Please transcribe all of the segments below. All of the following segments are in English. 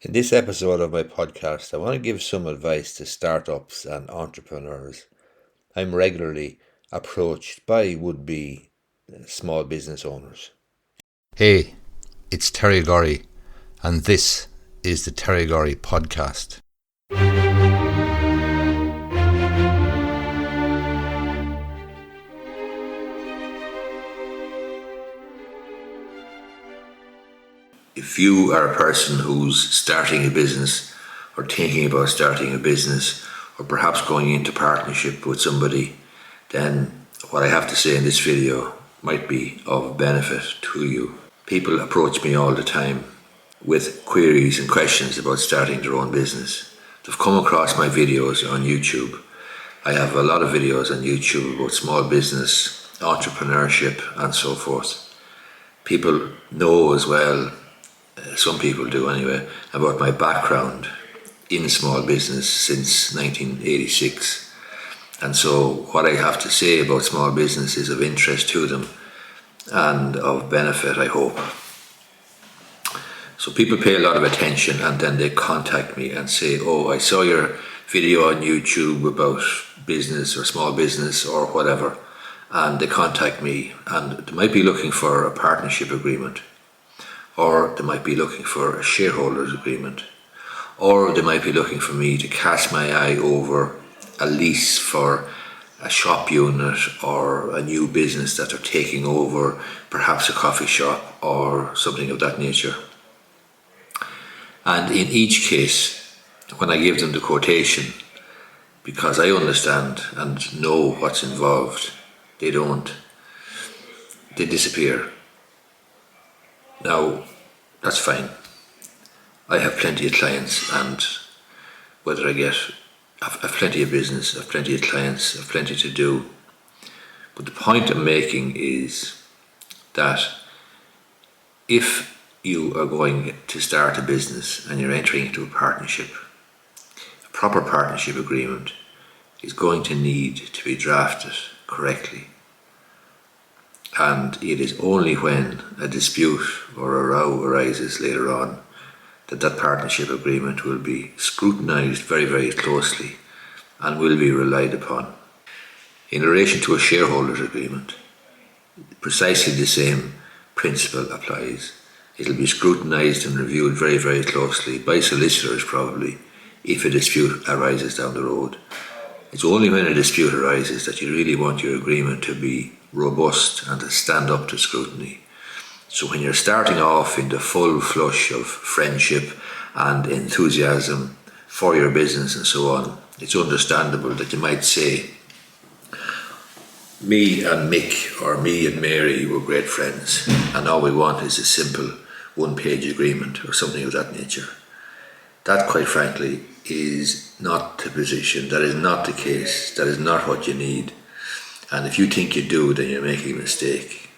In this episode of my podcast, I want to give some advice to startups and entrepreneurs. I'm regularly approached by would-be small business owners. Hey, it's Terry Gorry, and this is the Terry Gorry Podcast. If you are a person who's starting a business or thinking about starting a business or perhaps going into partnership with somebody, then what I have to say in this video might be of benefit to you. People approach me all the time with queries and questions about starting their own business. They've come across my videos on YouTube. I have a lot of videos on YouTube about small business, entrepreneurship and so forth. People know as well, some people do anyway, about my background in small business since 1986. And so what I have to say about small business is of interest to them and of benefit, I hope. So people pay a lot of attention and then they contact me and say, oh, I saw your video on YouTube about business or small business or whatever. And they contact me and they might be looking for a partnership agreement, or they might be looking for a shareholders agreement, or they might be looking for me to cast my eye over a lease for a shop unit or a new business that they're taking over, perhaps a coffee shop or something of that nature. And in each case, when I give them the quotation, because I understand and know what's involved, they don't. They disappear. Now, that's fine. I have plenty of clients, and whether I've plenty of business, I've plenty of clients, I've plenty to do. But the point I'm making is that if you are going to start a business and you're entering into a partnership, a proper partnership agreement is going to need to be drafted correctly. And it is only when a dispute or a row arises later on that partnership agreement will be scrutinised very, very closely and will be relied upon. In relation to a shareholders agreement, precisely the same principle applies. It'll be scrutinised and reviewed very, very closely by solicitors probably if a dispute arises down the road. It's only when a dispute arises that you really want your agreement to be robust and to stand up to scrutiny. So when you're starting off in the full flush of friendship and enthusiasm for your business and so on, it's understandable that you might say, me and Mick or me and Mary were great friends and all we want is a simple one-page agreement or something of that nature. That, quite frankly, is not the position. That is not the case. That is not what you need. And if you think you do, then you're making a mistake.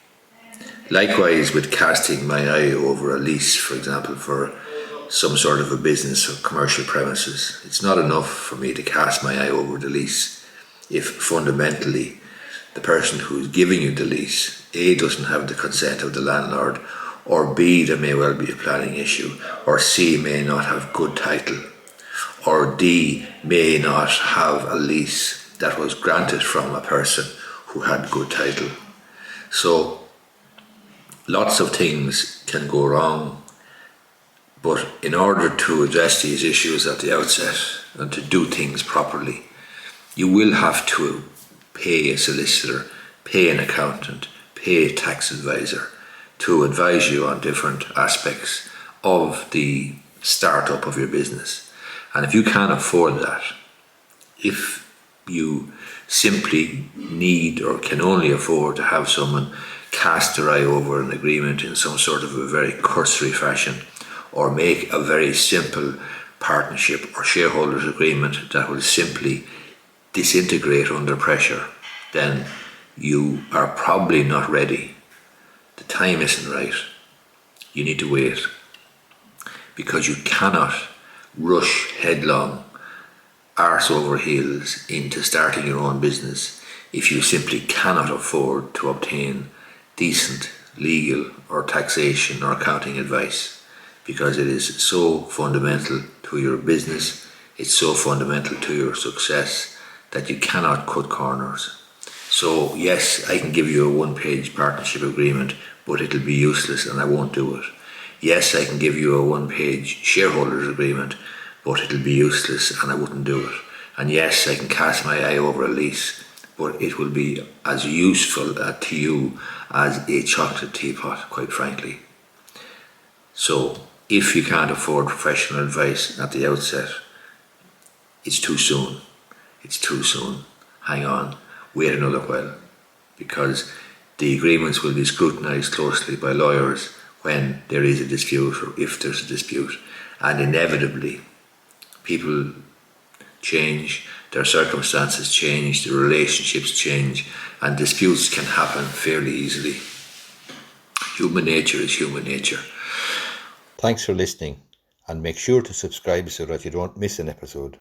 Likewise with casting my eye over a lease, for example, for some sort of a business or commercial premises. It's not enough for me to cast my eye over the lease if fundamentally the person who's giving you the lease, A, doesn't have the consent of the landlord, or B, there may well be a planning issue, or C, may not have good title, or D, may not have a lease that was granted from a person who had good title. So lots of things can go wrong, but in order to address these issues at the outset and to do things properly, you will have to pay a solicitor, pay an accountant, pay a tax advisor to advise you on different aspects of the startup of your business. And if you can't afford that, if you simply need or can only afford to have someone cast their eye over an agreement in some sort of a very cursory fashion, or make a very simple partnership or shareholders agreement that will simply disintegrate under pressure, then you are probably not ready. The time isn't right. You need to wait, because you cannot rush headlong, arse over heels into starting your own business if you simply cannot afford to obtain decent legal or taxation or accounting advice. because it is so fundamental to your business, it's so fundamental to your success that you cannot cut corners. So yes, I can give you a one-page partnership agreement, but it'll be useless and I won't do it. Yes, I can give you a one-page shareholders agreement, but it'll be useless and I wouldn't do it. And yes, I can cast my eye over a lease, but it will be as useful to you as a chocolate teapot, quite frankly. So if you can't afford professional advice at the outset, it's too soon. It's too soon. Hang on. Wait another while, because the agreements will be scrutinised closely by lawyers when there is a dispute, or if there's a dispute. And inevitably, people change, their circumstances change, their relationships change, and disputes can happen fairly easily. Human nature is human nature. Thanks for listening, and make sure to subscribe so that you don't miss an episode.